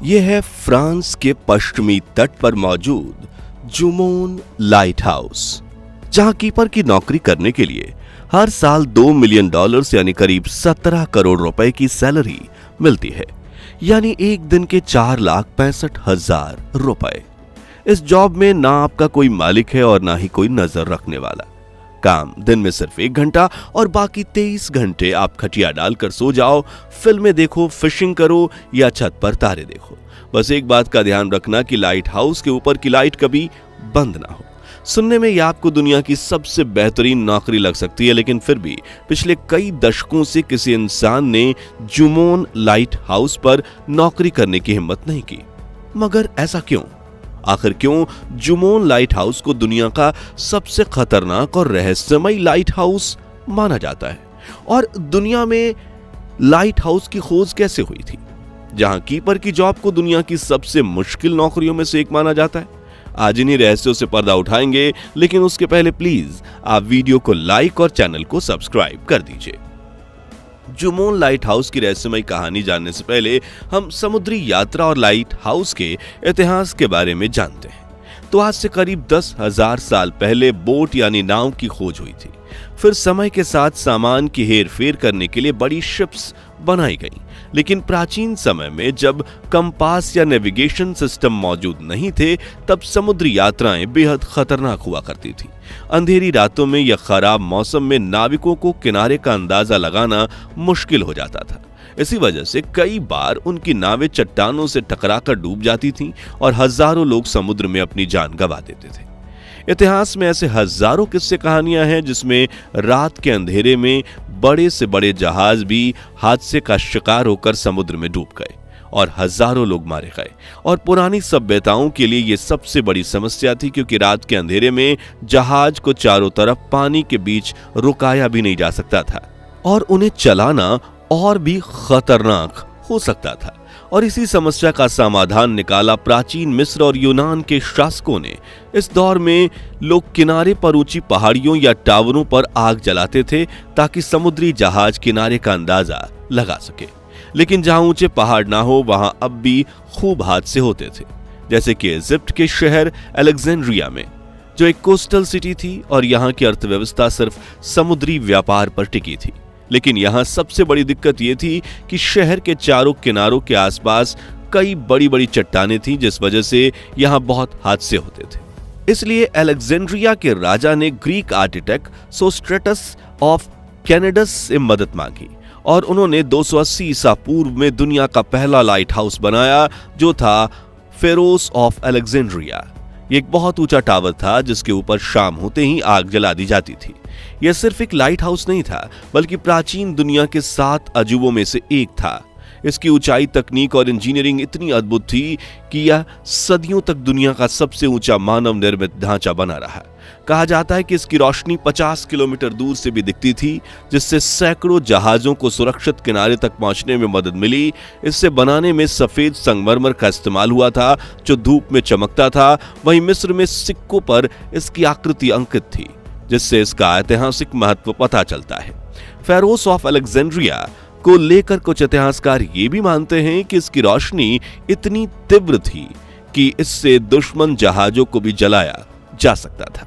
यह है फ्रांस के पश्चिमी तट पर मौजूद जुमोन लाइट हाउस, जहां कीपर की नौकरी करने के लिए हर साल $2 मिलियन यानी करीब 17 करोड़ रुपए की सैलरी मिलती है, यानी एक दिन के 4,65,000 रुपए। इस जॉब में ना आपका कोई मालिक है और ना ही कोई नजर रखने वाला। काम दिन में सिर्फ 1 घंटा और बाकी 23 घंटे आप खटिया डालकर सो जाओ, फिल्में देखो, फिशिंग करो या छत पर तारे देखो। बस एक बात का ध्यान रखना कि लाइट हाउस के ऊपर की लाइट कभी बंद ना हो। सुनने में यह आपको दुनिया की सबसे बेहतरीन नौकरी लग सकती है, लेकिन फिर भी पिछले कई दशकों से किसी इंसान ने जुमोन लाइट हाउस पर नौकरी करने की हिम्मत नहीं की। मगर ऐसा क्यों? आखिर क्यों जुमोन लाइट हाउस को दुनिया का सबसे खतरनाक और रहस्यमय लाइट हाउस माना जाता है? और दुनिया में लाइट हाउस की खोज कैसे हुई थी, जहां कीपर की जॉब को दुनिया की सबसे मुश्किल नौकरियों में से एक माना जाता है? आज इन्हीं रहस्यों से पर्दा उठाएंगे, लेकिन उसके पहले प्लीज आप वीडियो को लाइक और चैनल को सब्सक्राइब कर दीजिए। जुमोन लाइट हाउस की रहस्यमय कहानी जानने से पहले हम समुद्री यात्रा और लाइट हाउस के इतिहास के बारे में जानते हैं। तो आज से करीब 10,000 साल पहले बोट यानी नाव की खोज हुई थी। फिर समय के साथ सामान की हेर फेर करने के लिए बड़ी शिप्स बनाई गईं। लेकिन प्राचीन समय में जब कंपास या नेविगेशन सिस्टम मौजूद नहीं थे, तब समुद्री यात्राएं बेहद खतरनाक हुआ करती थी। अंधेरी रातों में या खराब मौसम में नाविकों को किनारे का अंदाजा लगाना मुश्किल हो जाता था। इसी वजह से कई बार उनकी नावें चट्टानों से टकराकर डूब जाती थीं और हजारों लोग समुद्र में अपनी जान गंवा देते थे। इतिहास में ऐसे हजारों किस्से कहानियां हैं जिसमें रात के अंधेरे में बड़े से बड़े जहाज भी हादसे का शिकार होकर समुद्र में डूब गए और हजारों लोग मारे गए। और पुरानी सभ्यताओं के लिए यह सबसे बड़ी समस्या थी, क्योंकि रात के अंधेरे में जहाज को चारों तरफ पानी के बीच रुकाया भी नहीं जा सकता था और उन्हें चलाना और भी खतरनाक हो सकता था। और इसी समस्या का समाधान निकाला प्राचीन मिस्र और यूनान के शासकों ने। इस दौर में लोग किनारे पर ऊंची पहाड़ियों या टावरों पर आग जलाते थे ताकि समुद्री जहाज किनारे का अंदाजा लगा सके। लेकिन जहां ऊंचे पहाड़ ना हो, वहां अब भी खूब हादसे होते थे, जैसे कि इजिप्ट के शहर अलेक्जेंड्रिया में, जो एक कोस्टल सिटी थी और यहाँ की अर्थव्यवस्था सिर्फ समुद्री व्यापार पर टिकी थी। लेकिन यहां सबसे बड़ी दिक्कत यह थी कि शहर के चारों किनारों के आसपास कई बड़ी बड़ी चट्टानें थीं, जिस वजह से यहां बहुत हादसे होते थे। इसलिए अलेक्जेंड्रिया के राजा ने ग्रीक आर्किटेक्ट सोस्ट्रेटस ऑफ कैनेडस से मदद मांगी और उन्होंने 280 ईसा पूर्व में दुनिया का पहला लाइट हाउस बनाया, जो था फेरोस ऑफ अलेक्जेंड्रिया। ये एक बहुत ऊंचा टावर था जिसके ऊपर शाम होते ही आग जला दी जाती थी। यह सिर्फ एक लाइट हाउस नहीं था, बल्कि प्राचीन दुनिया के 7 अजूबों में से एक था। इसकी ऊंचाई, तकनीक और इंजीनियरिंग इतनी अद्भुत थी कि यह सदियों तक दुनिया का सबसे ऊंचा मानव निर्मित ढांचा बना रहा। कहा जाता है कि इसकी रोशनी 50 किलोमीटर दूर से भी दिखती थी, जिससे सैकड़ों जहाजों को सुरक्षित किनारे तक पहुंचने में मदद मिली। इससे बनाने में सफेद संगमरमर का इस्तेमाल हुआ था, जो धूप में चमकता था। वहीं मिस्र में सिक्कों पर इसकी आकृति अंकित थी, जिससे इसका ऐतिहासिक महत्व पता चलता है। फेरोस ऑफ अलेक्जेंड्रिया को लेकर कुछ इतिहासकार ये भी मानते हैं कि इसकी रोशनी इतनी तीव्र थी कि इससे दुश्मन जहाजों को भी जलाया जा सकता था।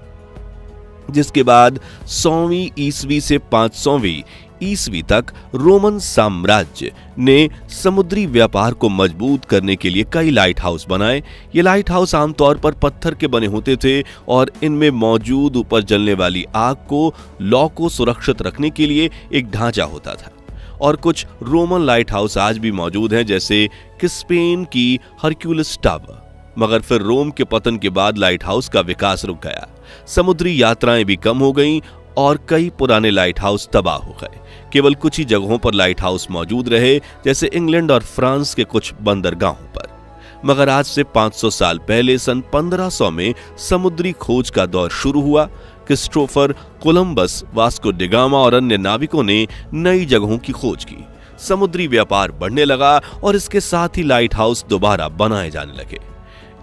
जिसके बाद 100वीं ईस्वी से 500वीं ईस्वी तक रोमन साम्राज्य ने समुद्री व्यापार को मजबूत करने के लिए कई लाइट हाउस बनाए। ये लाइट हाउस आमतौर पर पत्थर के बने होते थे और इनमें मौजूद ऊपर जलने वाली आग को लौ को सुरक्षित रखने के लिए एक ढांचा होता था। और कुछ रोमन लाइट हाउस आज भी मौजूद हैं, जैसे कि स्पेन की हरक्यूलिस टावर। मगर फिर रोम के पतन के बाद लाइट हाउस का विकास रुक गया। समुद्री यात्राएं भी कम हो गईं और कई पुराने लाइट हाउस तबाह हो गए। केवल कुछ ही जगहों पर लाइट हाउस मौजूद रहे, जैसे इंग्लैंड और फ्रांस के कुछ बंदरगाहों पर। मगर आज से 500 साल पहले सन 1500 में समुद्री खोज का दौर शुरू हुआ। Christopher Columbus, Vasco D gamma और अन्य नाविकों ने नई जगहों की खोज की। समुद्री व्यापार बढ़ने लगा और इसके साथ ही लाइट हाउस दोबारा बनाए जाने लगे।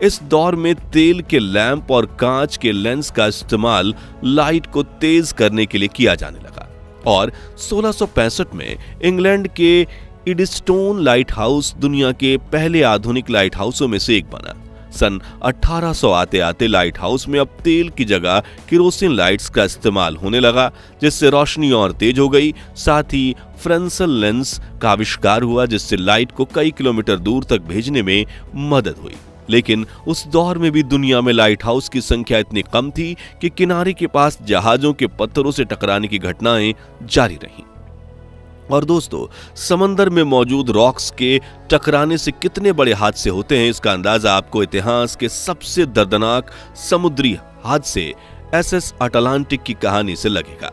इस दौर में तेल के लैंप और कांच के लेंस का इस्तेमाल लाइट को तेज करने के लिए किया जाने लगा और 1665 में इंग्लैंड के इडस्टोन लाइट हाउस दुनिया के पहले आधुनिक लाइट हाउसों में से एक बना। सन 1800 आते आते लाइट हाउस में अब तेल की जगह केरोसिन लाइट्स का इस्तेमाल होने लगा, जिससे रोशनी और तेज हो गई। साथ ही फ्रेंसल लेंस का आविष्कार हुआ, जिससे लाइट को कई किलोमीटर दूर तक भेजने में मदद हुई। लेकिन उस दौर में भी दुनिया में लाइट हाउस की संख्या इतनी कम थी कि किनारे के पास जहाजों के पत्थरों से टकराने की घटनाएं जारी रहीं। और दोस्तों, समंदर में मौजूद रॉक्स के टकराने से कितने बड़े हादसे होते हैं, इसका अंदाजा आपको इतिहास के सबसे दर्दनाक समुद्री हादसे SS अटलांटिक की कहानी से लगेगा।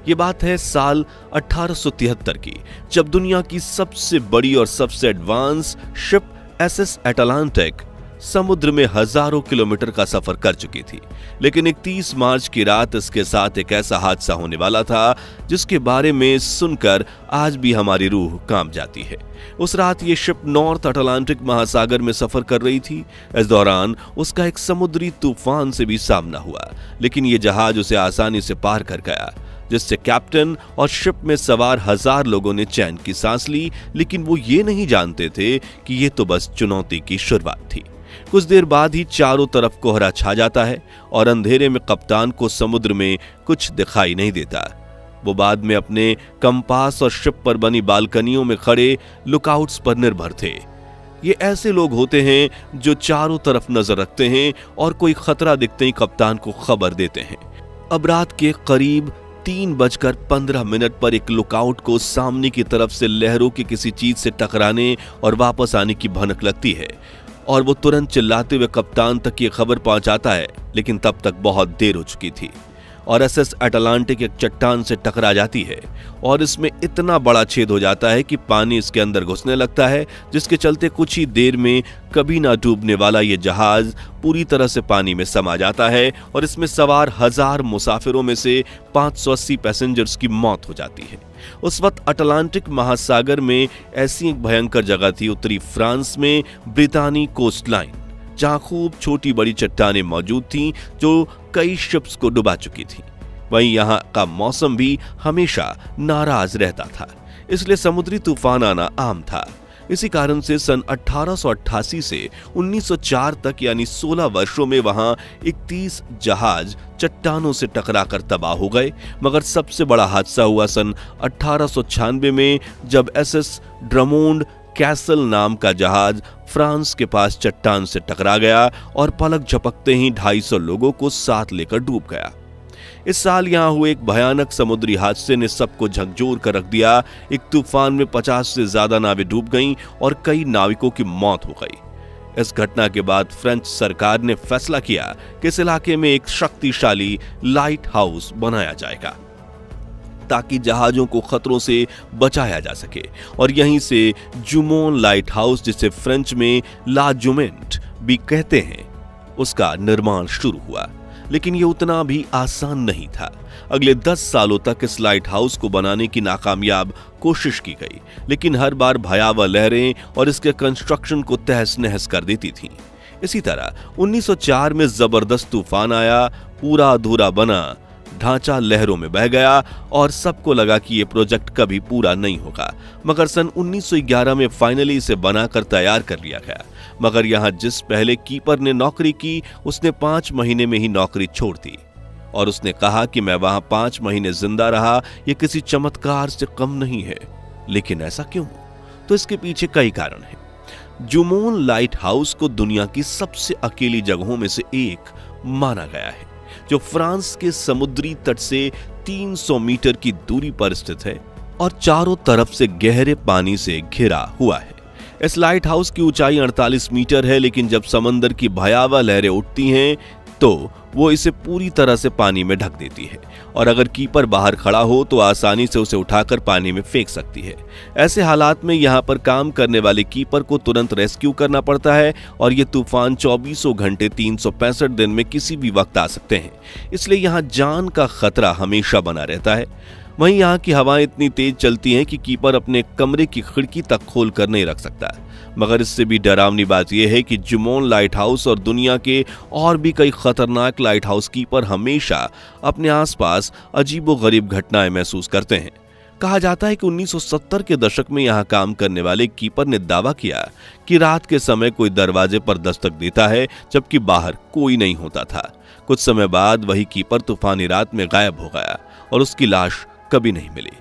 ये बात है साल 1873 की, जब दुनिया की सबसे बड़ी और सबसे एडवांस शिप SS अटलांटिक समुद्र में हजारों किलोमीटर का सफर कर चुकी थी। लेकिन 31 मार्च की रात इसके साथ एक ऐसा हादसा होने वाला था जिसके बारे में सुनकर आज भी हमारी रूह कांप जाती है। उस रात ये शिप नॉर्थ अटलांटिक महासागर में सफर कर रही थी। इस दौरान उसका एक समुद्री तूफान से भी सामना हुआ, लेकिन ये जहाज उसे आसानी से पार कर गया, जिससे कैप्टन और शिप में सवार 1000 लोगों ने चैन की सांस ली। लेकिन वो ये नहीं जानते थे कि ये तो बस चुनौती की शुरुआत थी। कुछ देर बाद ही चारों तरफ कोहरा छा जाता है और अंधेरे में कप्तान को समुद्र में कुछ दिखाई नहीं देता। वो बाद में अपने कंपास और शिप पर बनी बालकनियों में खड़े लुकआउट्स पर निर्भर थे। ये ऐसे लोग होते हैं जो चारों तरफ नजर रखते हैं और कोई खतरा दिखते ही कप्तान को खबर देते हैं। अब रात के करीब 3:15 पर एक लुकआउट को सामने की तरफ से लहरों की किसी चीज से टकराने और वापस आने की भनक लगती है और वो तुरंत चिल्लाते हुए कप्तान तक ये खबर पहुंचाता है। लेकिन तब तक बहुत देर हो चुकी थी और SS अटलांटिक एक चट्टान से टकरा जाती है और इसमें इतना बड़ा छेद हो जाता है कि पानी इसके अंदर घुसने लगता है, जिसके चलते कुछ ही देर में कभी ना डूबने वाला ये जहाज पूरी तरह से पानी में समा जाता है और इसमें सवार 1000 मुसाफिरों में से 580 पैसेंजर्स की मौत हो जाती है। उस वक्त अटलांटिक महासागर में ऐसी एक भयंकर जगह थी उत्तरी फ्रांस में ब्रितानी कोस्ट लाइन, जहां खूब छोटी बड़ी चट्टानें मौजूद थीं जो कई शिप्स को डुबा चुकी थी। वहीं यहां का मौसम भी हमेशा नाराज रहता था, इसलिए समुद्री तूफान आना आम था। इसी कारण से सन 1888 से 1904 तक यानी 16 वर्षों में वहां 31 जहाज चट्टानों से टकराकर तबाह हो गए। मगर सबसे बड़ा हादसा हुआ सन 1896 में, जब SS ड्रमोंड कैसल नाम का जहाज फ्रांस के पास चट्टान से टकरा गया और पलक झपकते ही 250 लोगों को साथ लेकर डूब गया। इस साल यहां हुए एक भयानक समुद्री हादसे ने सबको झकझोर कर रख दिया। एक तूफान में 50 से ज्यादा नावें डूब गईं और कई नाविकों की मौत हो गई। इस घटना के बाद फ्रेंच सरकार ने फैसला किया कि इस इलाके में एक शक्तिशाली लाइट हाउस बनाया जाएगा ताकि जहाजों को खतरों से बचाया जा सके। और यहीं से जुमोन लाइट हाउस, जिसे फ्रेंच में ला जुमेंट भी कहते हैं, उसका निर्माण शुरू हुआ। लेकिन यह उतना भी आसान नहीं था। अगले 10 सालों तक इस लाइट हाउस को बनाने की नाकामयाब कोशिश की गई, लेकिन हर बार भयावह लहरें और इसके कंस्ट्रक्शन को तहस नहस कर देती थीं। इसी तरह 1904 में जबरदस्त तूफान आया, पूरा अधूरा बना ढांचा लहरों में बह गया और सबको लगा कि यह प्रोजेक्ट कभी पूरा नहीं होगा। मगर सन 1911 में फाइनली इसे बनाकर तैयार कर लिया गया। मगर यहां जिस पहले कीपर ने नौकरी की, उसने 5 महीने में ही नौकरी छोड़ दी और उसने कहा कि मैं वहां 5 महीने जिंदा रहा, यह किसी चमत्कार से कम नहीं है। लेकिन ऐसा क्यों? तो इसके पीछे कई कारण हैं। जुमोन लाइट हाउस को दुनिया की सबसे अकेली जगहों में से एक माना गया है, जो फ्रांस के समुद्री तट से 300 मीटर की दूरी पर स्थित है और चारों तरफ से गहरे पानी से घिरा हुआ है। इस लाइट हाउस की ऊंचाई 48 मीटर है, लेकिन जब समंदर की भयावह लहरें उठती हैं तो वो इसे पूरी तरह से पानी में ढक देती है और अगर कीपर बाहर खड़ा हो तो आसानी से उसे उठाकर पानी में फेंक सकती है। ऐसे हालात में यहाँ पर काम करने वाले कीपर को तुरंत रेस्क्यू करना पड़ता है और ये तूफान 24 घंटे 365 दिन में किसी भी वक्त आ सकते हैं, इसलिए यहाँ जान का खतरा हमेशा बना रहता है। वहीं यहाँ की हवाएं इतनी तेज चलती हैं कि कीपर अपने कमरे की खिड़की तक खोल कर नहीं रख सकता। मगर इससे भी डरावनी बात यह है कि जुमोन लाइट हाउस और दुनिया के और भी कई खतरनाक लाइट हाउस कीपर हमेशा अपने आसपास अजीबोगरीब घटनाएं महसूस करते हैं। कहा जाता है कि 1970 के दशक में यहां काम करने वाले कीपर ने दावा किया कि रात के समय कोई दरवाजे पर दस्तक देता है जबकि बाहर कोई नहीं होता था। कुछ समय बाद वही कीपर तूफानी रात में गायब हो गया और उसकी लाश कभी नहीं मिली।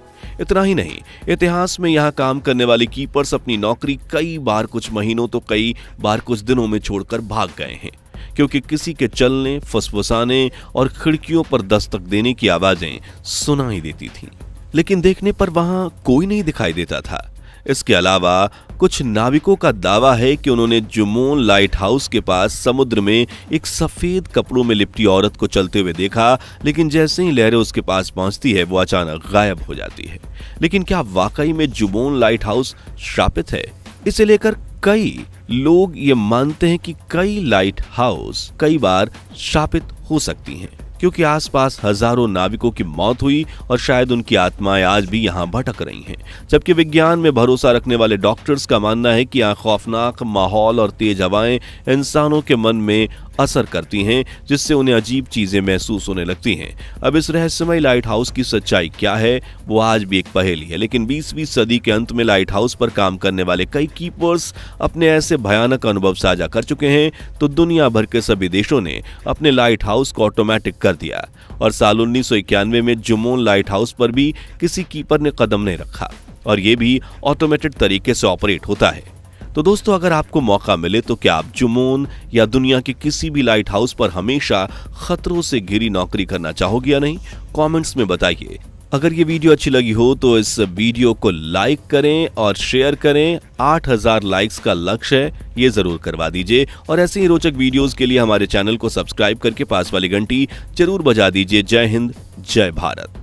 इतना ही नहीं, इतिहास में यहां काम करने वाले कीपर्स अपनी नौकरी कई बार कुछ महीनों तो कई बार कुछ दिनों में छोड़कर भाग गए हैं, क्योंकि किसी के चलने, फुसफुसाने और खिड़कियों पर दस्तक देने की आवाजें सुनाई देती थीं, लेकिन देखने पर वहां कोई नहीं दिखाई देता था। इसके अलावा कुछ नाविकों का दावा है कि उन्होंने जुमोन लाइट हाउस के पास समुद्र में एक सफेद कपड़ों में लिपटी औरत को चलते हुए देखा, लेकिन जैसे ही लहरें उसके पास पहुंचती है वो अचानक गायब हो जाती है। लेकिन क्या वाकई में जुमोन लाइट हाउस श्रापित है? इसे लेकर कई लोग ये मानते हैं कि कई लाइट हाउस कई बार श्रापित हो सकती हैं, क्योंकि आसपास हजारों नाविकों की मौत हुई और शायद उनकी आत्माएं आज भी यहां भटक रही हैं। जबकि विज्ञान में भरोसा रखने वाले डॉक्टर्स का मानना है कि यहां खौफनाक माहौल और तेज हवाएं इंसानों के मन में असर करती हैं, जिससे उन्हें अजीब चीजें महसूस होने लगती हैं। अब इस रहस्यमय लाइट हाउस की सच्चाई क्या है, वो आज भी एक पहेली है, लेकिन 20वीं सदी के अंत में लाइट हाउस पर काम करने वाले कई कीपर्स अपने ऐसे भयानक अनुभव साझा कर चुके हैं, तो दुनिया भर के सभी देशों ने अपने लाइट हाउस को ऑटोमेटिक कर दिया और साल 1991 में जुमोन लाइट हाउस पर भी किसी कीपर ने कदम नहीं रखा और ये भी ऑटोमेटेड तरीके से ऑपरेट होता है। तो दोस्तों, अगर आपको मौका मिले तो क्या आप जुमोन या दुनिया के किसी भी लाइट हाउस पर हमेशा खतरों से घिरी नौकरी करना चाहोगे या नहीं? कमेंट्स में बताइए। अगर ये वीडियो अच्छी लगी हो तो इस वीडियो को लाइक करें और शेयर करें। 8000 लाइक्स का लक्ष्य है, ये जरूर करवा दीजिए और ऐसे ही रोचक वीडियोस के लिए हमारे चैनल को सब्सक्राइब करके पास वाली घंटी जरूर बजा दीजिए। जय हिंद, जय भारत।